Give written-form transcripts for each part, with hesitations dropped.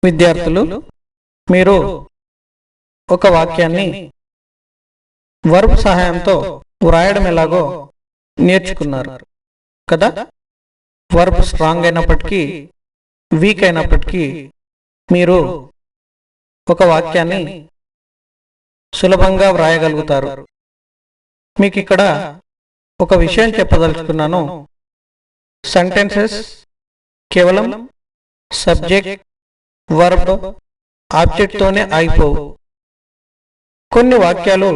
విద్యార్థులు మీరు ఒక వాక్యాన్ని వర్బ్ సహాయంతో వ్రాయడం ఎలాగో నేర్చుకున్నారు కదా. వర్బ్ స్ట్రాంగ్ అయినప్పటికీ వీక్ అయినప్పటికీ మీరు ఒక వాక్యాన్ని సులభంగా వ్రాయగలుగుతారు. మీకు ఇక్కడ ఒక విషయం చెప్పదలుచుకున్నాను. సెంటెన్సెస్ కేవలం సబ్జెక్ట్ వర్బ్ ఆబ్జెక్ట్ తోనే ఆగిపోవు. కొన్ని వాక్యాలు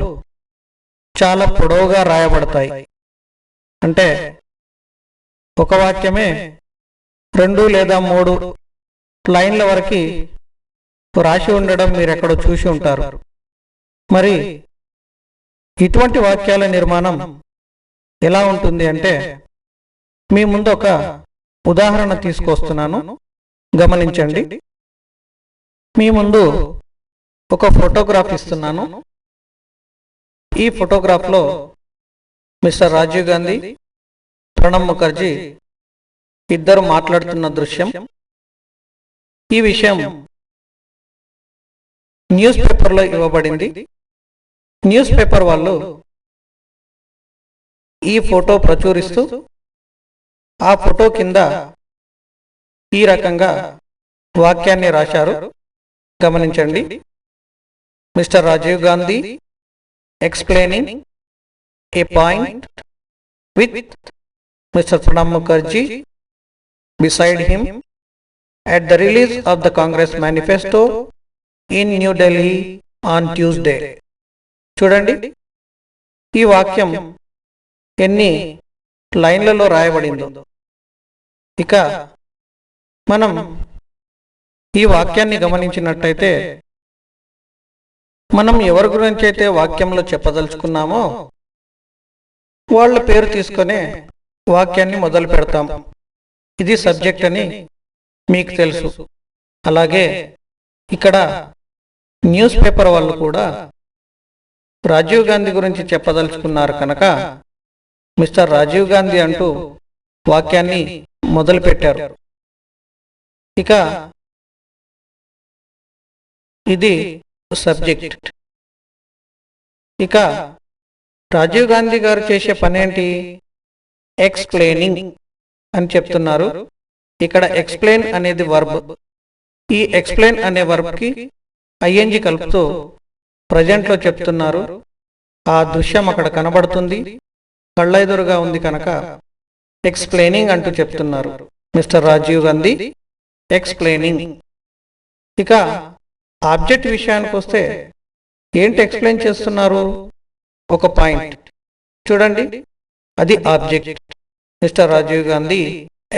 చాలా పొడవుగా రాయబడతాయి. అంటే ఒక వాక్యమే 2 లేదా 3 లైన్ల వరకు రాసి ఉండడం మీరు ఎక్కడో చూసి ఉంటారు. మరి ఇటువంటి వాక్యాల నిర్మాణం ఎలా ఉంటుంది అంటే మీ ముందు ఒక ఉదాహరణ తీసుకొస్తున్నాను, గమనించండి. మీ ముందు ఒక ఫోటోగ్రాఫ్ ఇస్తున్నాను. ఈ ఫోటోగ్రాఫ్లో మిస్టర్ రాజీవ్ గాంధీ, ప్రణబ్ ముఖర్జీ ఇద్దరు మాట్లాడుతున్న దృశ్యం. ఈ విషయం న్యూస్ పేపర్లో ఇవ్వబడింది. న్యూస్ పేపర్ వాళ్ళు ఈ ఫోటో ప్రచురిస్తూ ఆ ఫోటో కింద ఈ రకంగా వాక్యాన్ని రాశారు, గమనించండి. Mister Rajiv Gandhi explaining a point with Mr. Pranab Mukherjee beside him at the release of the Congress manifesto in New Delhi on Tuesday. చూడండి, ఈ వాక్యం ఎన్ని లైన్లలో రాయబడిందో. ఇక మనం ఈ వాక్యాన్ని గమనించినట్టయితే మనం ఎవరి గురించి అయితే వాక్యంలో చెప్పదలుచుకున్నామో వాళ్ళ పేరు తీసుకునే వాక్యాన్ని మొదలు పెడతాం. ఇది సబ్జెక్ట్ అని మీకు తెలుసు. అలాగే ఇక్కడ న్యూస్ పేపర్ వాళ్ళు కూడా రాజీవ్ గాంధీ గురించి చెప్పదలుచుకున్నారు కనుక మిస్టర్ రాజీవ్ గాంధీ అంటూ వాక్యాన్ని మొదలు పెట్టారు. ఇక ఇది సబ్జెక్ట్. ఇక రాజీవ్ గాంధీ గారు చేసే పని ఏంటి? ఎక్స్ప్లెయినింగ్ అని చెప్తున్నారు. ఇక్కడ ఎక్స్ప్లెయిన్ అనేది వర్బ్. ఈ ఎక్స్ప్లెయిన్ అనే వర్బ్కి ఐఎన్జి కలుపుతూ ప్రజెంట్లో చెప్తున్నారు. ఆ దృశ్యం అక్కడ కనబడుతుంది, కళ్ళెదురుగా ఉంది కనుక ఎక్స్ప్లెయినింగ్ అంటూ చెప్తున్నారు. Mister Rajiv Gandhi explaining. ఇక ఆబ్జెక్ట్ విషయానికి వస్తే ఏంటి ఎక్స్ప్లెయిన్ చేస్తున్నారు? ఒక పాయింట్. చూడండి, అది object. Mister Rajiv Gandhi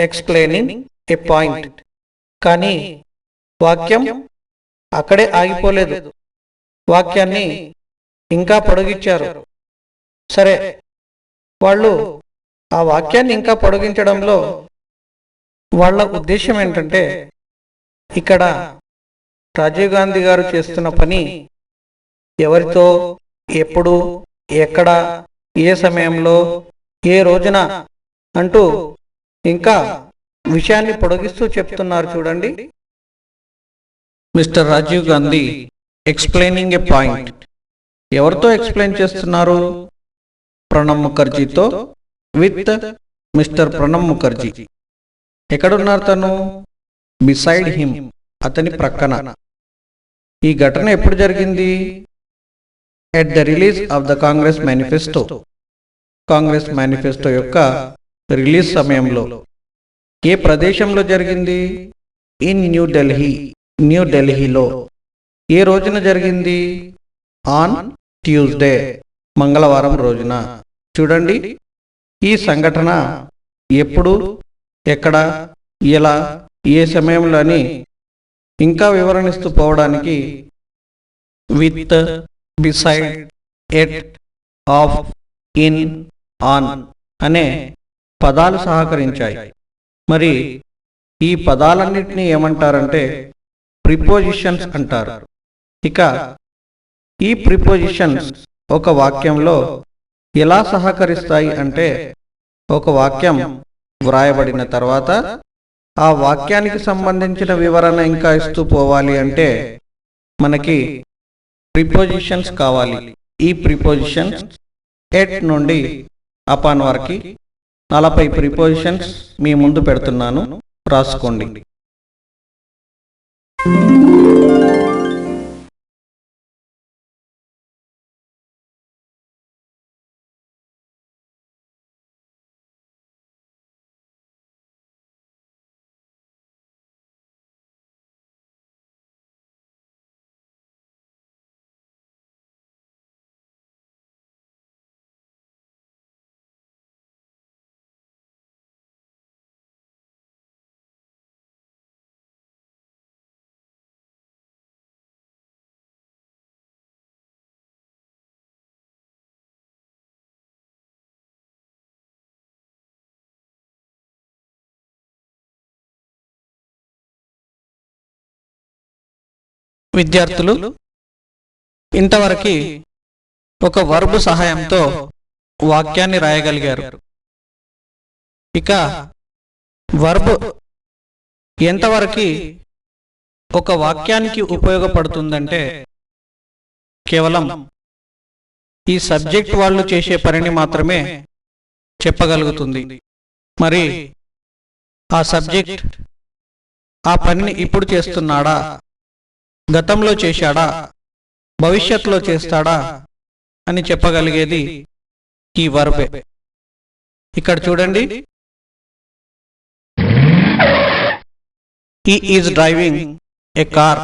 explaining a point. కానీ వాక్యం అక్కడే ఆగిపోలేదు, వాక్యాన్ని ఇంకా పొడిగించారు. సరే, వాళ్ళు ఆ వాక్యాన్ని ఇంకా పొడిగించడంలో వాళ్ళ ఉద్దేశం ఏంటంటే ఇక్కడ రాజీవ్ గాంధీ గారు చేస్తున్న పని ఎవరితో, ఎప్పుడు, ఎక్కడ, ఏ సమయంలో, ఏ రోజున అంటూ ఇంకా విషయాన్ని పొడిగిస్తూ చెప్తున్నారు. చూడండి, Mister Rajiv Gandhi explaining a point. ఎవరితో ఎక్స్ప్లెయిన్ చేస్తున్నారు? ప్రణబ్ ముఖర్జీతో, విత్ మిస్టర్ ప్రణబ్ ముఖర్జీ. ఎక్కడున్నారు తను? బిసైడ్ హిమ్, అతని ప్రక్కన. ఈ ఘటన ఎప్పుడు జరిగింది? At the release of the Congress manifesto. Congress manifesto యొక్క రిలీజ్ సమయంలో. ఏ ప్రదేశంలో జరిగింది? ఇన్ న్యూ ఢిల్లీ, న్యూ ఢిల్లీలో. ఏ రోజున జరిగింది? ఆన్ ట్యూస్డే, మంగళవారం రోజున. చూడండి, ఈ సంఘటన ఎప్పుడు, ఎక్కడ, ఎలా, ఏ సమయంలో అని ఇంకా వివరణిస్తూ పోవడానికి with, beside, at, of, in, on అనే పదాలు సహకరించాయి. మరి ఈ పదాలన్నింటినీ ఏమంటారంటే ప్రిపోజిషన్స్ అంటారు. ఇక ఈ ప్రిపోజిషన్స్ ఒక వాక్యంలో ఎలా సహకరిస్తాయి అంటే ఒక వాక్యం వ్రాయబడిన తర్వాత ఆ వాక్యానికి సంబంధించిన వివరణ ఇంకా ఇస్తూ పోవాలి అంటే మనకి ప్రిపోజిషన్స్ కావాలి. ఈ ప్రిపోజిషన్స్ ఎట్ నుండి అపాన్ వరకు 40 ప్రిపోజిషన్స్ మీ ముందు పెడుతున్నాను, రాసుకోండి. విద్యార్థులు, ఇంతవరకు ఒక వర్బ్ సహాయంతో వాక్యాన్ని రాయగలిగారు. ఇక వర్బ్ ఎంతవరకు ఒక వాక్యానికి ఉపయోగపడుతుందంటే కేవలం ఈ సబ్జెక్ట్ వాళ్ళు చేసే పనిని మాత్రమే చెప్పగలుగుతుంది. మరి ఆ సబ్జెక్ట్ ఆ పనిని ఇప్పుడు చేస్తున్నాడా, గతంలో చేశాడా, భవిష్యత్తులో చేస్తాడా అని చెప్పగలిగేది ఈ వర్బే. ఇక్కడ చూడండి, he is driving a car.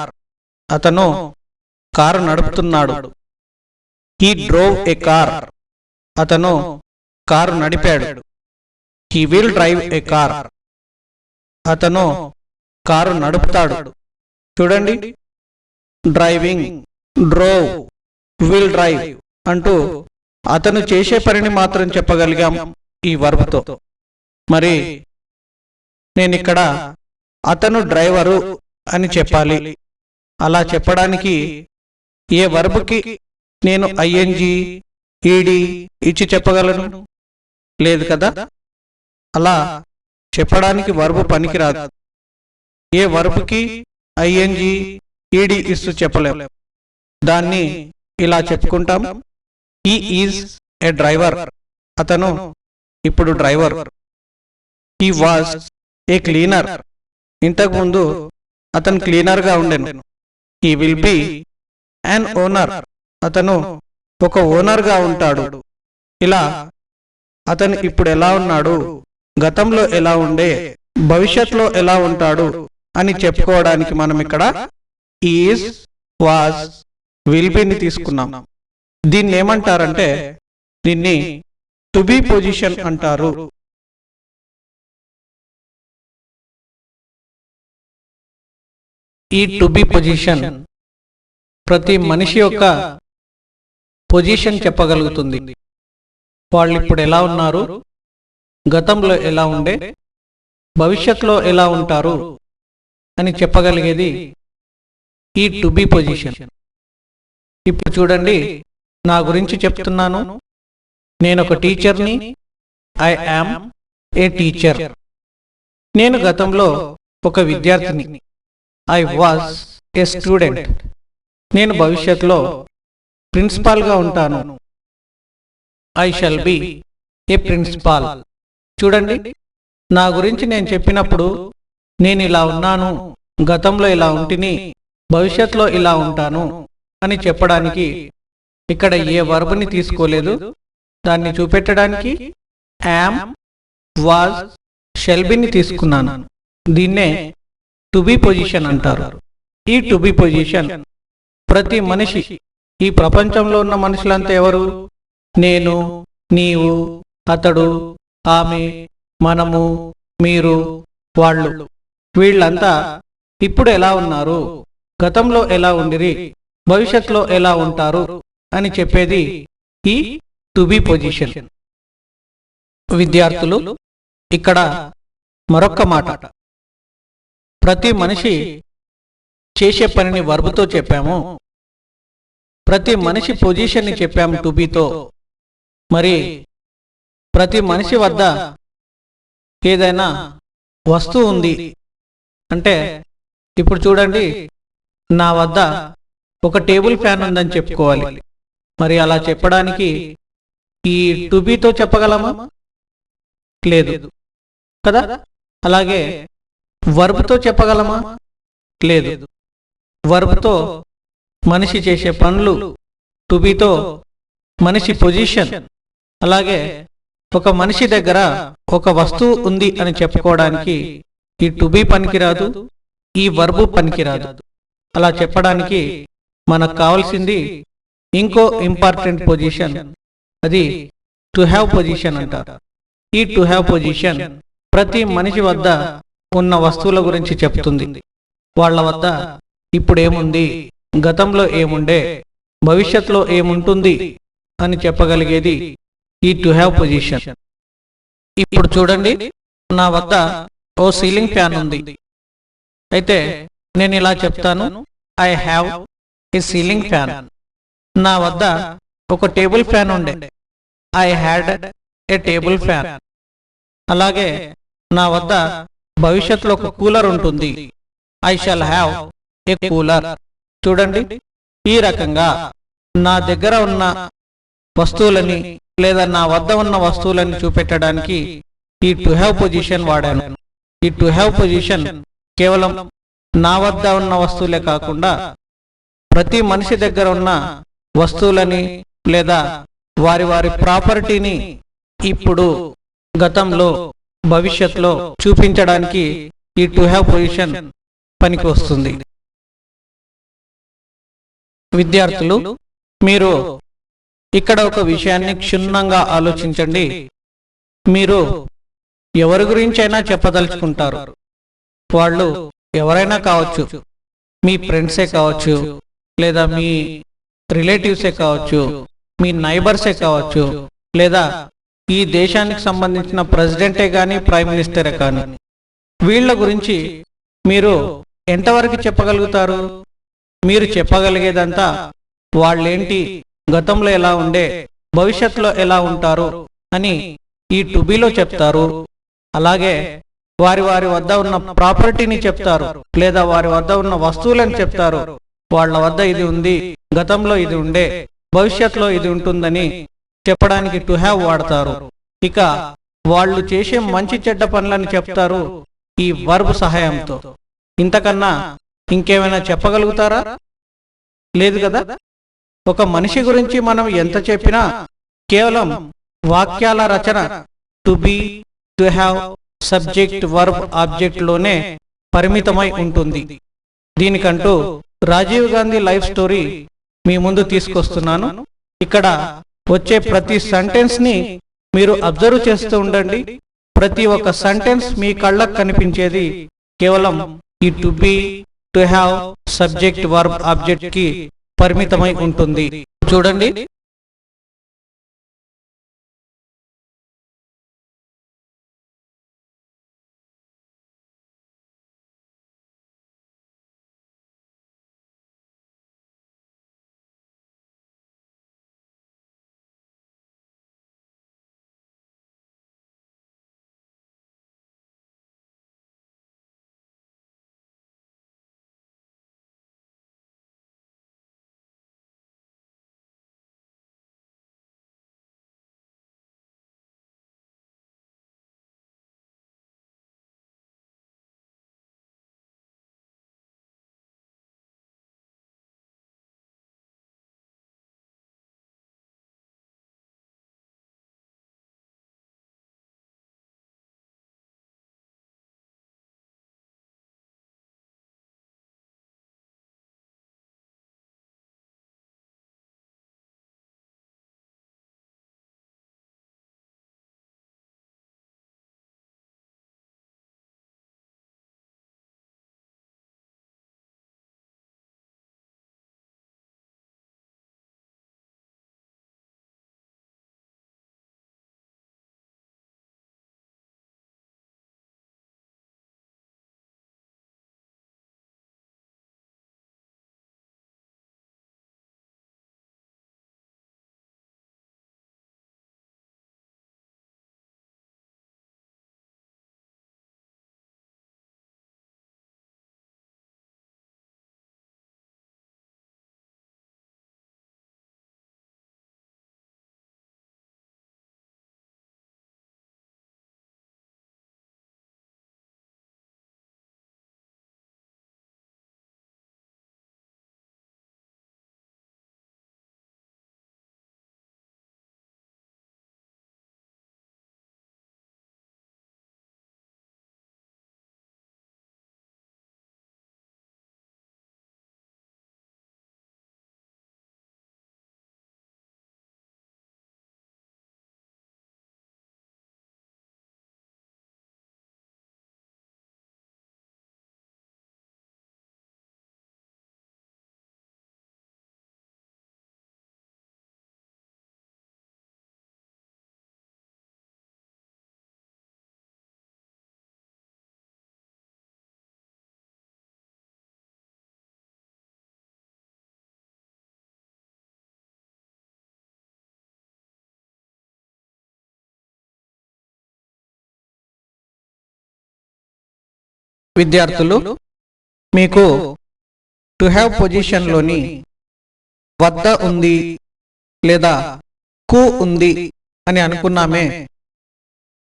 అతను కారు నడుపుతున్నాడు. He drove a car. అతను కారు నడిపాడు. He will drive a car. అతను కారు నడుపుతాడు. చూడండి, డ్రైవింగ్, డ్రోవ్, విల్ డ్రైవ్ అంటూ అతను చేసే పనిని మాత్రం చెప్పగలిగాం ఈ వర్బ్తో. మరి నేను ఇక్కడ అతను డ్రైవరు అని చెప్పాలి. అలా చెప్పడానికి ఏ వర్బ్కి నేను ఐఎన్జి, ఈడి ఇచ్చి చెప్పగలను? లేదు కదా. అలా చెప్పడానికి వర్బ్ పనికిరాదు. ఏ వర్బ్కి ఐఎన్జి, ఈడి ఇస్తూ చెప్పలేం. దాన్ని ఇలా చెప్పుకుంటాం, హీ ఈజ్ ఏ డ్రైవర్. అతను ఇప్పుడు driver. He was a cleaner. ఇంతకుముందు అతను క్లీనర్గా ఉండెను. He will be an owner. అతను ఒక ఓనర్గా ఉంటాడు. ఇలా అతను ఇప్పుడు ఎలా ఉన్నాడు, గతంలో ఎలా ఉండే, భవిష్యత్తులో ఎలా ఉంటాడు అని చెప్పుకోవడానికి మనం ఇక్కడ ఈజ్, వాజ్, విల్ బిని తీసుకున్నాం. దీన్ని ఏమంటారంటే దీన్ని టు బి పొజిషన్ అంటారు. ఈ టు బి పొజిషన్ ప్రతి మనిషి యొక్క పొజిషన్ చెప్పగలుగుతుంది. వాళ్ళు ఇప్పుడు ఎలా ఉన్నారు, గతంలో ఎలా ఉండే, భవిష్యత్తులో ఎలా ఉంటారు అని చెప్పగలిగేది ఈ టు బి పొజిషన్. ఇప్పుడు చూడండి, నా గురించి చెప్తున్నాను. నేను ఒక టీచర్ని. I am a teacher. నేను గతంలో ఒక విద్యార్థిని. I was a student. నేను భవిష్యత్తులో ప్రిన్సిపాల్గా ఉంటాను. I shall be a principal. చూడండి, నా గురించి నేను చెప్పినప్పుడు నేను ఇలా ఉన్నాను, గతంలో ఇలా ఉంటిని, భవిష్యత్తులో ఇలా ఉంటాను అని చెప్పడానికి ఇక్కడ ఏ వర్బ్ని తీసుకోలేదు. దాన్ని చూపెట్టడానికి యామ్, వాజ్, షల్ బిని తీసుకున్నాను. దీన్నే టు బి పొజిషన్ అంటారు. ఈ టు బి పొజిషన్ ప్రతి మనిషి, ఈ ప్రపంచంలో ఉన్న మనుషులంతా ఎవరు? నేను, నీవు, అతడు, ఆమె, మనము, మీరు, వాళ్ళు, వీళ్ళంతా ఇప్పుడు ఎలా ఉన్నారు, గతంలో ఎలా ఉండిరి, భవిష్యత్తులో ఎలా ఉంటారు అని చెప్పేది ఈ టు బి పొజిషన్. విద్యార్థులు, ఇక్కడ మరొక్క మాట, ప్రతి మనిషి చేసే పనిని వర్బ్తో చెప్పాము, ప్రతి మనిషి పొజిషన్ని చెప్పాము టు బితో. మరి ప్రతి మనిషి వద్ద ఏదైనా వస్తువు ఉంది అంటే ఇప్పుడు చూడండి, నా వద్ద ఒక టేబుల్ ఫ్యాన్ ఉందని చెప్పుకోవాలి. మరి అలా చెప్పడానికి ఈ టు బీతో చెప్పగలమా? లేదు కదా. అలాగే వర్బ్తో చెప్పగలమా? లేదు. వర్బ్తో మనిషి చేసే పనులు, టు బీతో మనిషి పొజిషన్. అలాగే ఒక మనిషి దగ్గర ఒక వస్తువు ఉంది అని చెప్పుకోవడానికి ఈ టు బీ పనికిరాదు, ఈ వర్బు పనికిరాదు. అలా చెప్పడానికి మనకు కావాల్సింది ఇంకో ఇంపార్టెంట్ పొజిషన్, అది టు హ్యావ్ పొజిషన్ అంటారు. ఈ టు హ్యావ్ పొజిషన్ ప్రతి మనిషి వద్ద ఉన్న వస్తువుల గురించి చెప్తుంది. వాళ్ళ వద్ద ఇప్పుడు ఏముంది, గతంలో ఏముండే, భవిష్యత్తులో ఏముంటుంది అని చెప్పగలిగేది ఈ టు హ్యావ్ పొజిషన్. ఇప్పుడు చూడండి, నా వద్ద ఓ సీలింగ్ ఫ్యాన్ ఉంది. అయితే నేను ఇలా చెప్తాను, I have a ceiling fan. నా వద్ద ఒక టేబుల్ ఫ్యాన్ ఉండే, I had a table fan. అలాగే నా వద్ద భవిష్యత్తులో ఒక కూలర్ ఉంటుంది, I shall have a cooler. చూడండి, ఈ రకంగా నా దగ్గర ఉన్న వస్తువులని లేదా నా వద్ద ఉన్న వస్తువులని చూపెట్టడానికి ఈ టు హ్యావ్ పొజిషన్ వాడాను. ఈ టు హ్యావ్ పొజిషన్ కేవలం నా వద్ద ఉన్న వస్తువులే కాకుండా ప్రతి మనిషి దగ్గర ఉన్న వస్తువులని లేదా వారి వారి ప్రాపర్టీని ఇప్పుడు, గతంలో, భవిష్యత్తులో చూపించడానికి ఈ టు హ్యావ్ పొజిషన్ పనికి వస్తుంది. విద్యార్థులు, మీరు ఇక్కడ ఒక విషయాన్ని క్షుణ్ణంగా ఆలోచించండి. మీరు ఎవరి గురించైనా చెప్పదలుచుకుంటారు. వాళ్ళు ఎవరైనా కావచ్చు, మీ ఫ్రెండ్సే కావచ్చు, లేదా మీ రిలేటివ్సే కావచ్చు, మీ నైబర్సే కావచ్చు, లేదా ఈ దేశానికి సంబంధించిన ప్రెసిడెంటే కానీ ప్రైమ్ మినిస్టరే కానీ. వీళ్ళ గురించి మీరు ఎంతవరకు చెప్పగలుగుతారు? మీరు చెప్పగలిగేదంతా వాళ్ళేంటి, గతంలో ఎలా ఉండే, భవిష్యత్తులో ఎలా ఉంటారు అని ఈ టు బీలో చెప్తారు. అలాగే వారి వారి వద్ద ఉన్న ప్రాపర్టీని చెప్తారు, లేదా వారి వద్ద ఉన్న వస్తువులను చెప్తారు. వాళ్ళ వద్ద ఇది ఉంది, గతంలో ఇది ఉండే, భవిష్యత్తులో ఇది ఉంటుందని చెప్పడానికి టు హ్యావ్ వాడతారు. ఇక వాళ్ళు చేసే మంచి చెడ్డ పనులను చెప్తారు ఈ వర్బ్ సహాయంతో. ఇంతకన్నా ఇంకేమైనా చెప్పగలుగుతారా? లేదు కదా. ఒక మనిషి గురించి మనం ఎంత చెప్పినా కేవలం వాక్యాల రచన to be, to have, subject, verb, object లోనే పరిమితమై ఉంటుంది. దీనికంటూ రాజీవ్ గాంధీ లైఫ్ స్టోరీ మీ ముందు తీసుకొస్తున్నాను. ఇక్కడ వచ్చే ప్రతి సెంటెన్స్ ని మీరు అబ్జర్వ్ చేస్తూ ఉండండి. ప్రతి ఒక్క సెంటెన్స్ మీ కళ్ళకు కనిపించేది కేవలం ఈ to be, to have, subject, verb, object కి పరిమితమై ఉంటుంది. చూడండి, విద్యార్థులు, మీకు టు హ్యావ్ పొజిషన్లోని వద్ద ఉంది లేదా కు ఉంది అని అనుకున్నామే,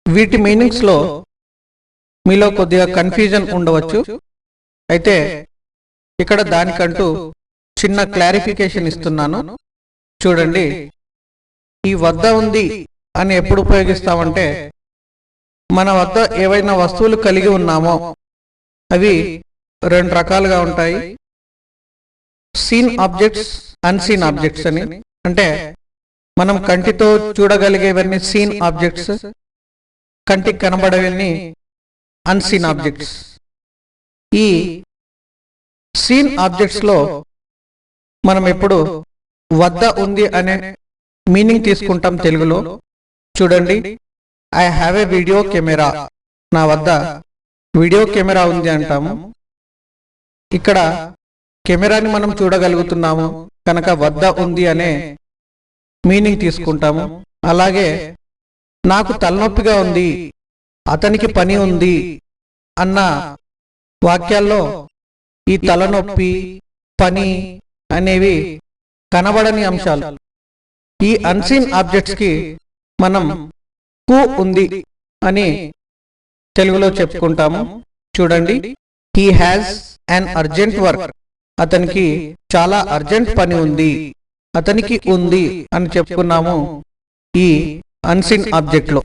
వీటి మీనింగ్స్లో మీలో కొద్దిగా కన్ఫ్యూజన్ ఉండవచ్చు. అయితే ఇక్కడ దానికంటూ చిన్న క్లారిఫికేషన్ ఇస్తున్నాను. చూడండి, ఈ వద్ద ఉంది అని ఎప్పుడు ఉపయోగిస్తామంటే, మన వద్ద ఏవైనా వస్తువులు కలిగి ఉన్నామో అవి రెండు రకాలుగా ఉంటాయి. సీన్ ఆబ్జెక్ట్స్, అన్సీన్ ఆబ్జెక్ట్స్ అని. అంటే మనం కంటితో చూడగలిగేవన్నీ సీన్ ఆబ్జెక్ట్స్, కంటికి కనబడేవన్నీ అన్సీన్ ఆబ్జెక్ట్స్. ఈ సీన్ ఆబ్జెక్ట్స్లో మనం ఎప్పుడు వద్ద ఉంది అనే మీనింగ్ తీసుకుంటాం తెలుగులో. చూడండి, I have a video camera, నా వద్ద వీడియో కెమెరా ఉంది అంటాము. ఇక్కడ కెమెరాని మనం చూడగలుగుతున్నాము కనుక వద్ద ఉంది అనే మీనింగ్ తీసుకుంటాము. అలాగే నాకు తలనొప్పిగా ఉంది, అతనికి పని ఉంది అన్న వాక్యాల్లో ఈ తలనొప్పి, పని అనేవి కనబడని అంశాలు. ఈ అన్సీన్ ఆబ్జెక్ట్స్ కి మనం కు ఉంది అని తెలుగులో చెప్పుకుంటాము. చూడండి, he has an urgent work, అతనికి చాలా అర్జెంట్ పని ఉంది, అతనికి ఉంది అని చెప్పుకున్నాము ఈ అన్సీన్ ఆబ్జెక్ట్ లో.